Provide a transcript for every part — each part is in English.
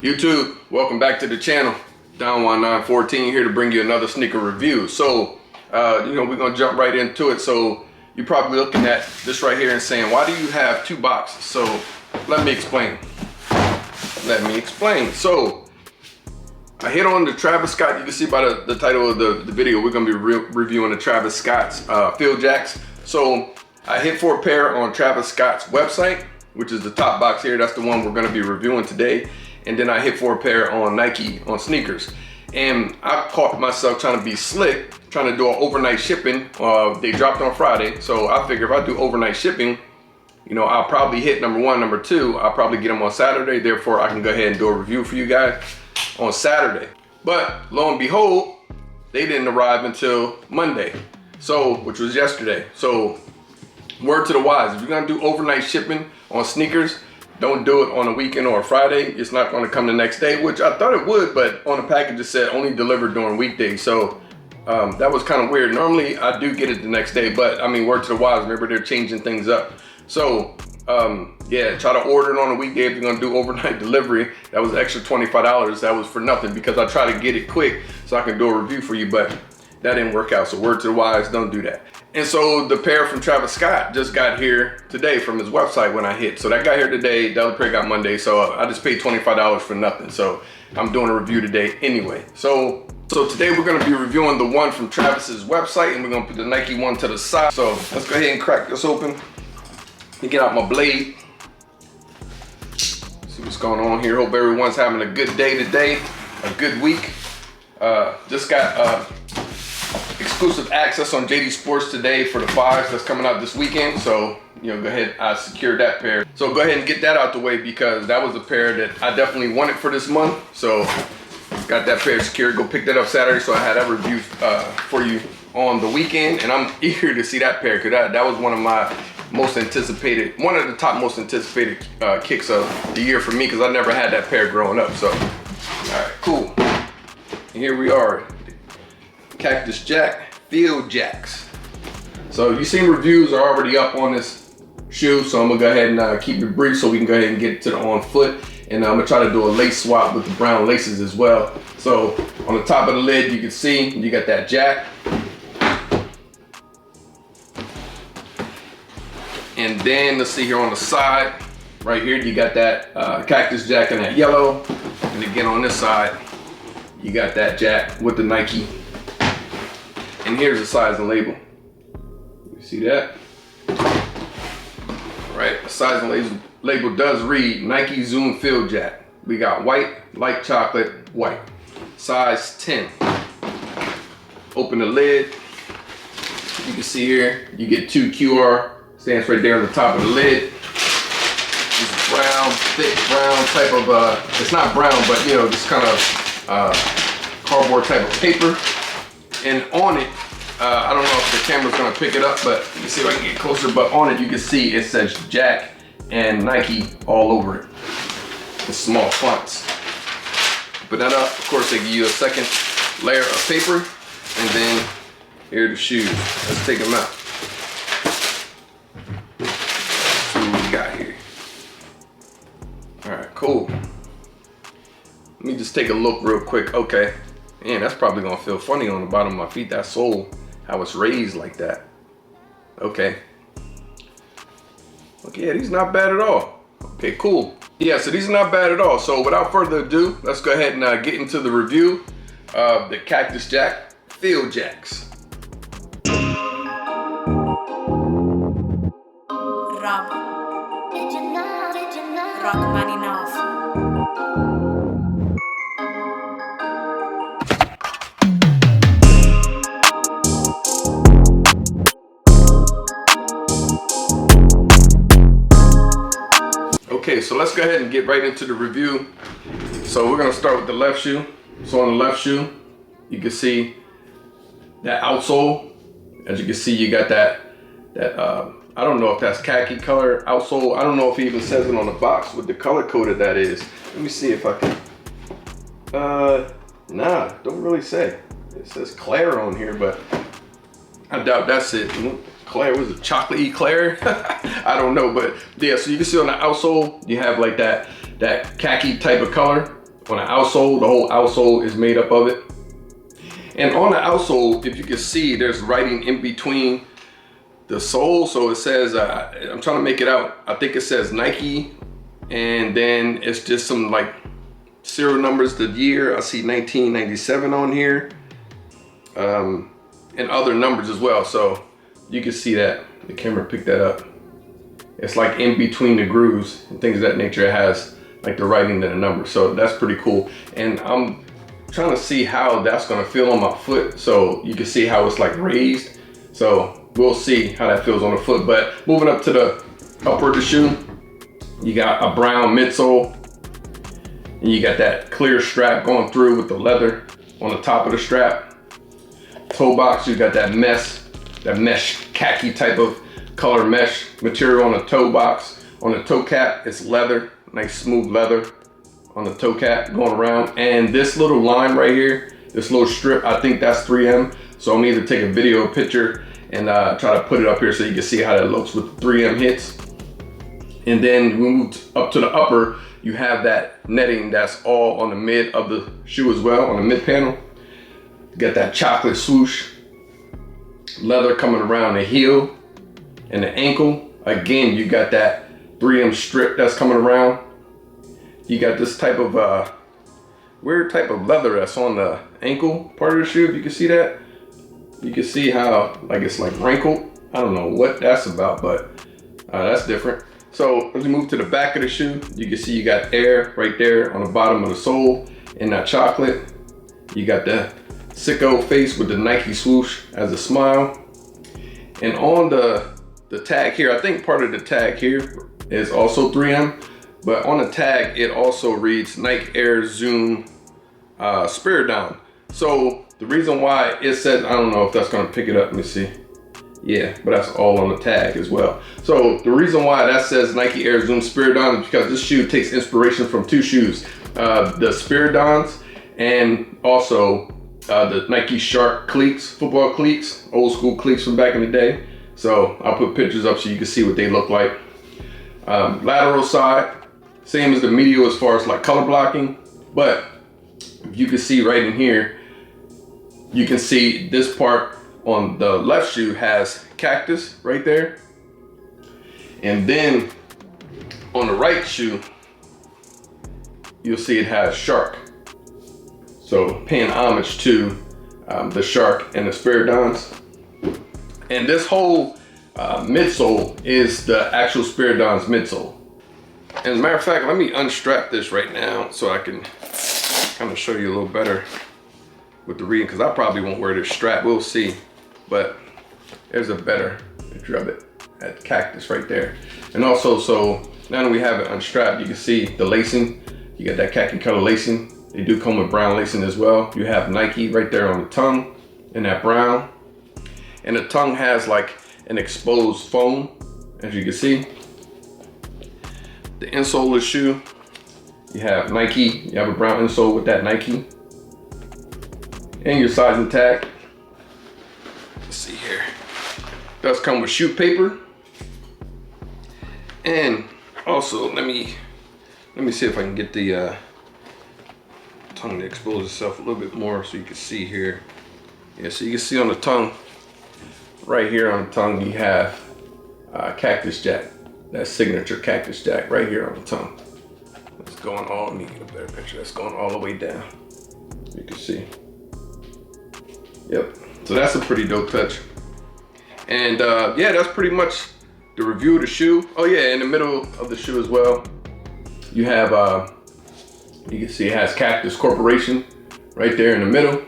YouTube, welcome back to the channel. Down1914 here to bring you another sneaker review. So, we're gonna jump right into it. So, you're probably looking at this right here and saying, why do you have two boxes? So, let me explain. So, I hit on the Travis Scott. You can see by the title of the video, we're gonna be reviewing the Travis Scott's Field Jaxx. So, I hit for a pair on Travis Scott's website, which is the top box here. That's the one we're gonna be reviewing today. And then I hit for a pair on Nike on sneakers. And I caught myself trying to be slick, trying to do an overnight shipping. They dropped on Friday. So I figure if I do overnight shipping, I'll probably hit number one. Number two, I'll probably get them on Saturday. Therefore, I can go ahead and do a review for you guys on Saturday. But lo and behold, they didn't arrive until Monday. So, which was yesterday. So word to the wise, if you're gonna do overnight shipping on sneakers, don't do it on a weekend or a Friday. It's not gonna come the next day, which I thought it would, but on the package it said only delivered during weekdays. So that was kind of weird. Normally I do get it the next day, but I mean, word to the wise, remember they're changing things up. So yeah, try to order it on a weekday if you're gonna do overnight delivery. That was extra $25. That was for nothing because I try to get it quick so I can do a review for you, but that didn't work out. So word to the wise, don't do that. And so the pair from Travis Scott just got here today from his website when I hit. So that got here today, the other pair got Monday. So I just paid $25 for nothing. So I'm doing a review today anyway. So today we're gonna be reviewing the one from Travis's website and we're gonna put the Nike one to the side. So let's go ahead and crack this open. Let me get out my blade. See what's going on here. Hope everyone's having a good day today, a good week. Just got exclusive access on JD Sports today for the 5s that's coming out this weekend. So, go ahead, I secured that pair. So go ahead and get that out the way because that was a pair that I definitely wanted for this month. So got that pair secured, go pick that up Saturday. So I had that review for you on the weekend and I'm eager to see that pair because that was one of my most anticipated, one of the top most anticipated kicks of the year for me because I never had that pair growing up. So, all right, cool. And here we are. Cactus Jack Field Jaxx. So you've seen reviews are already up on this shoe, so I'm gonna go ahead and keep it brief so we can go ahead and get to the on foot. And I'm gonna try to do a lace swap with the brown laces as well. So on the top of the lid, you can see you got that Jack. And then let's see here on the side, right here, you got that Cactus Jack in that yellow. And again on this side, you got that Jack with the Nike. And here's the size and label. You see that? All right, the size and label does read Nike Zoom Field Jack. We got white, light chocolate, white. Size 10. Open the lid. You can see here, you get 2 QR stamps right there on the top of the lid. This is brown, thick brown type of, it's not brown, but this kind of cardboard type of paper. And on it, I don't know if the camera's gonna pick it up, but let me see if I can get closer. But on it, you can see it says Jack and Nike all over it. The small fonts. Put that up. Of course, they give you a second layer of paper, and then here are the shoes. Let's take them out. See what we got here. All right, cool. Let me just take a look real quick. Okay. Man, that's probably gonna feel funny on the bottom of my feet. That sole, how it's raised like that. Okay. Okay, yeah, these not bad at all. Okay, cool. Yeah, so these are not bad at all. So without further ado, let's go ahead and get into the review of the Cactus Jack Field Jaxx. Okay, so let's go ahead and get right into the review. So we're gonna start with the left shoe. So on the left shoe, you can see that outsole. As you can see, you got that I don't know if that's khaki color outsole. I don't know if it even says it on the box what the color coded that is. Let me see if I can. Nah, don't really say. It says Claire on here, but I doubt that's it. Eclair, was it chocolate eclair? I don't know, but yeah, so you can see on the outsole, you have like that khaki type of color. On the outsole, the whole outsole is made up of it. And on the outsole, if you can see, there's writing in between the sole. So it says, I'm trying to make it out. I think it says Nike, and then it's just some like serial numbers, the year. I see 1997 on here, and other numbers as well. So you can see that, the camera picked that up. It's like in between the grooves and things of that nature. It has like the writing and the number. So that's pretty cool. And I'm trying to see how that's gonna feel on my foot. So you can see how it's like raised. So we'll see how that feels on the foot. But moving up to the upper of the shoe, you got a brown midsole, and you got that clear strap going through with the leather on the top of the strap. Toe box, you got that mesh khaki type of color mesh material on the toe box. On the toe cap, it's leather, nice smooth leather on the toe cap going around. And this little line right here, this little strip, I think that's 3M. So I'm either take a video, a picture, and try to put it up here so you can see how that looks with the 3M hits. And then we moved up to the upper, you have that netting that's all on the mid of the shoe as well, on the mid panel. You got that chocolate swoosh leather coming around the heel and the ankle. Again, you got that 3M strip that's coming around. You got this type of weird type of leather that's on the ankle part of the shoe. If you can see that, you can see how like it's like wrinkled. I don't know what that's about, but that's different. So as we move to the back of the shoe, you can see you got air right there on the bottom of the sole in that chocolate. You got the sicko face with the Nike swoosh as a smile. And on the tag here, I think part of the tag here is also 3M, but on the tag, it also reads Nike Air Zoom Spirit Down. So the reason why it says, I don't know if that's gonna pick it up, let me see. Yeah, but that's all on the tag as well. So the reason why that says Nike Air Zoom Spiridon is because this shoe takes inspiration from two shoes, the Spiridons and also the Nike Shark cleats, football cleats, old school cleats from back in the day. So I'll put pictures up so you can see what they look like. Lateral side, same as the medial as far as like color blocking, but you can see right in here, you can see this part on the left shoe has cactus right there. And then on the right shoe, you'll see it has shark. So paying homage to the shark and the Spiridons. And this whole midsole is the actual Spiridon's midsole. And as a matter of fact, let me unstrap this right now so I can kind of show you a little better with the reading, because I probably won't wear this strap, we'll see. But there's a better picture of it, that cactus right there. And also, so now that we have it unstrapped, you can see the lacing. You got that khaki color lacing. They do come with brown lacing as well. You have Nike right there on the tongue in that brown. And the tongue has like an exposed foam, as you can see. The insole of the shoe, you have Nike. You have a brown insole with that Nike. And your sizing tag. Let's see here. Does come with shoe paper. And also, let me see if I can get the tongue to expose itself a little bit more so you can see here. Yeah, so you can see on the tongue, right here on the tongue, you have Cactus Jack. That signature Cactus Jack right here on the tongue. It's going all, let me get a better picture. That's going all the way down. You can see. Yep, so that's a pretty dope touch. And yeah, that's pretty much the review of the shoe. Oh yeah, in the middle of the shoe as well, you have, you can see it has Cactus Corporation right there in the middle.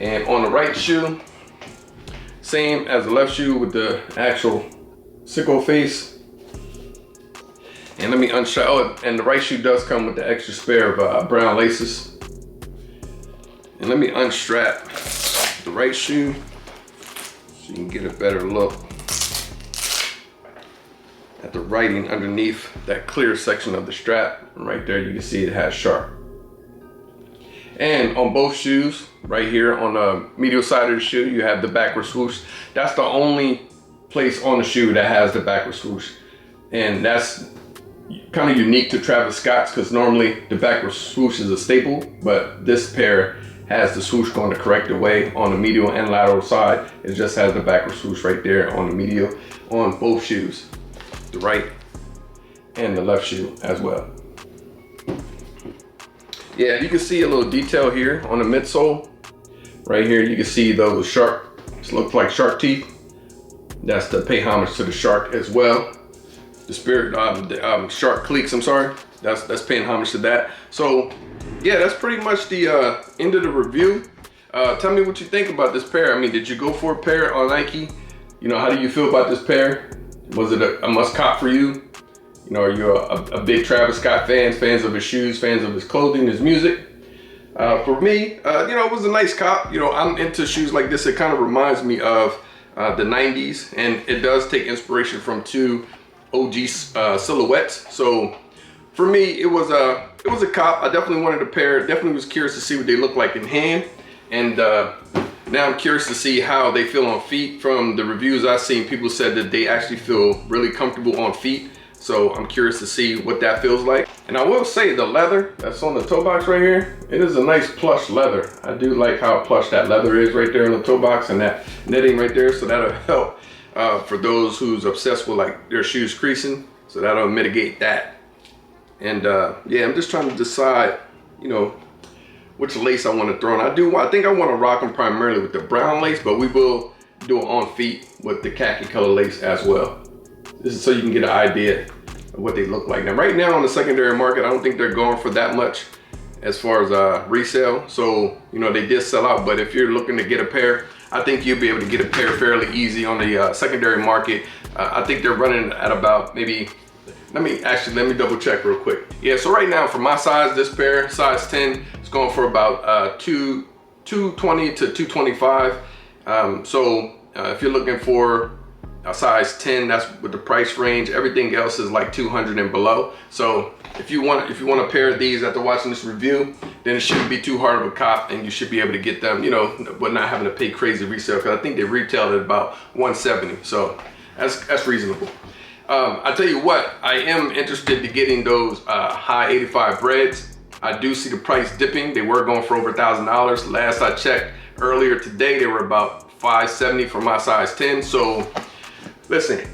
And on the right shoe, same as the left shoe with the actual sicko face. And let me unstrap, oh, and the right shoe does come with the extra spare of brown laces. And let me unstrap the right shoe so you can get a better look at the writing underneath that clear section of the strap. And right there you can see it has sharp. And on both shoes, right here on the medial side of the shoe, you have the backward swoosh. That's the only place on the shoe that has the backward swoosh. And that's kind of unique to Travis Scott's, because normally the backward swoosh is a staple, but this pair has the swoosh going the correct way on the medial and lateral side. It just has the backward swoosh right there on the medial on both shoes, the right and the left shoe as well. Yeah, you can see a little detail here on the midsole. Right here, you can see those shark, it looks like shark teeth. That's to pay homage to the shark as well. The spirit, shark cleats, I'm sorry. That's paying homage to that. So yeah, that's pretty much the end of the review. Tell me what you think about this pair. I mean, did you go for a pair on Nike? You know, how do you feel about this pair? Was it a must cop for you? You know, are you a big Travis Scott fans of his shoes, fans of his clothing, his music? For me, you know, it was a nice cop. You know, I'm into shoes like this. It kind of reminds me of the 90s, and it does take inspiration from two OG silhouettes. So for me, it was a cop. I definitely wanted a pair. Definitely was curious to see what they look like in hand, and now I'm curious to see how they feel on feet. From the reviews I've seen, people said that they actually feel really comfortable on feet. So I'm curious to see what that feels like. And I will say the leather that's on the toe box right here, it is a nice plush leather. I do like how plush that leather is right there in the toe box, and that knitting right there. So that'll help for those who's obsessed with like their shoes creasing. So that'll mitigate that. And yeah, I'm just trying to decide, you know, which lace I want to throw on. I think I want to rock them primarily with the brown lace, but we will do it on feet with the khaki color lace as well. This is so you can get an idea of what they look like. Now, right now on the secondary market, I don't think they're going for that much as far as resale. So, you know, they did sell out, but if you're looking to get a pair, I think you'll be able to get a pair fairly easy on the secondary market. I think they're running at about maybe, let me double check real quick. Yeah, so right now for my size, this pair, size 10, it's going for about 220 to 225. So if you're looking for a size 10, that's with the price range. Everything else is like 200 and below. So if you want a pair of these after watching this review, then it shouldn't be too hard of a cop, and you should be able to get them, you know, but not having to pay crazy resale, because I think they retailed at about 170. So that's reasonable. I tell you what, I am interested in getting those high 85 breads. I do see the price dipping. They were going for over $1,000. Last I checked earlier today, they were about $570 for my size 10. So listen,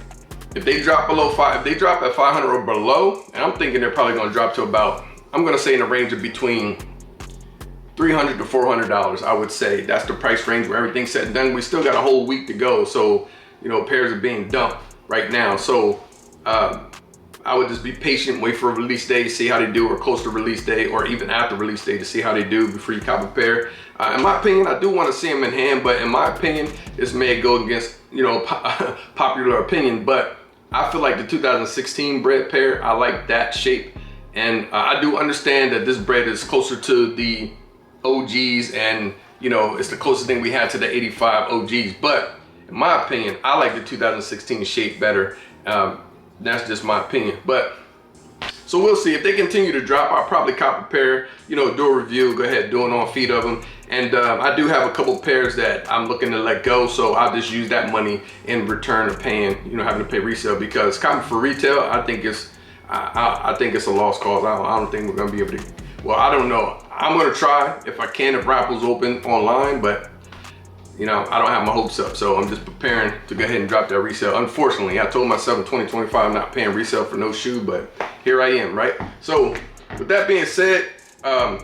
if they drop below if they drop at 500 or below, and I'm thinking they're probably gonna drop to about, I'm gonna say in the range of between $300 to $400, I would say. That's the price range where everything's said and done. We still got a whole week to go. So, you know, pairs are being dumped right now. So I would just be patient, wait for a release day, see how they do, or close to release day, or even after release day to see how they do before you cop a pair. In my opinion, I do want to see them in hand, but in my opinion, this may go against, you know, popular opinion, but I feel like the 2016 bread pair, I like that shape. And I do understand that this bread is closer to the OGs, and, you know, it's the closest thing we had to the 85 OGs. But in my opinion, I like the 2016 shape better. That's just my opinion. But so we'll see. If they continue to drop, I'll probably cop a pair, you know, do a review, go ahead, do it on feet of them. And I do have a couple pairs that I'm looking to let go, so I'll just use that money in return of paying, you know, having to pay resale, because copping for retail, I think it's a lost cause. I don't think we're gonna be able to, well, I don't know. I'm gonna try if I can, if Rapple's open online, but you know, I don't have my hopes up, so I'm just preparing to go ahead and drop that resale. Unfortunately, I told myself in 2025 I'm not paying resale for no shoe, but here I am, right? So with that being said,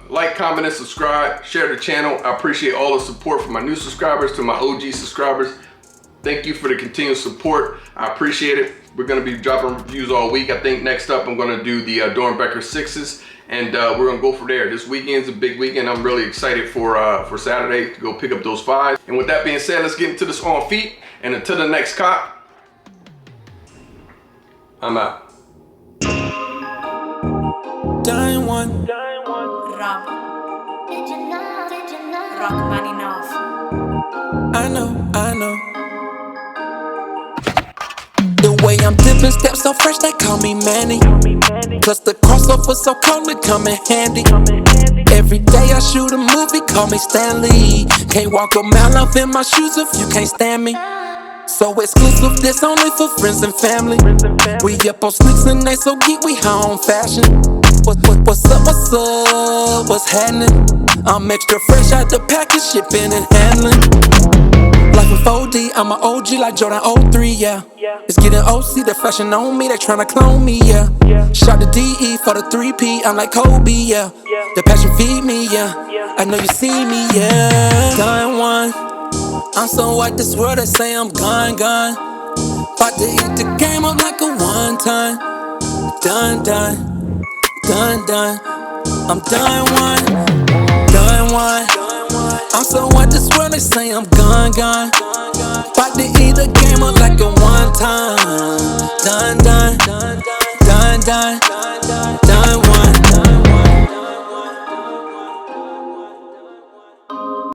like, comment, and subscribe, share the channel. I appreciate all the support from my new subscribers to my OG subscribers. Thank you for the continued support. I appreciate it. We're gonna be dropping reviews all week. I think next up I'm gonna do the Dornbecker 6s, and we're gonna go from there. This weekend's a big weekend. I'm really excited for Saturday to go pick up those 5s. And with that being said, let's get into this on feet. And until the next cop, I'm out. Dying one. Rob. Rock money enough. I know. The way I'm dipping steps so fresh, they call me Manny. Plus the crossover so cold, it come in handy. Every day I shoot a movie, call me Stanley. Can't walk a mile off in my shoes if you can't stand me. So exclusive, this only for friends and family. We up on sneaks and they so geek, we high on fashion. What's up, what's happening? I'm extra fresh out the package, shipping and handling. Life in 4D, I'm an OG like Jordan 03, yeah. It's getting OC, the fashion on me, they tryna clone me, yeah. Shout to DE for the 3P, I'm like Kobe, yeah. The passion feed me, yeah. I know you see me, yeah. Done one, I'm so white, this world they say I'm gone. About to eat the game up like a one time. Done, I'm done one. I'm so what this world they say I'm gone. About to eat the game up like a one time. Done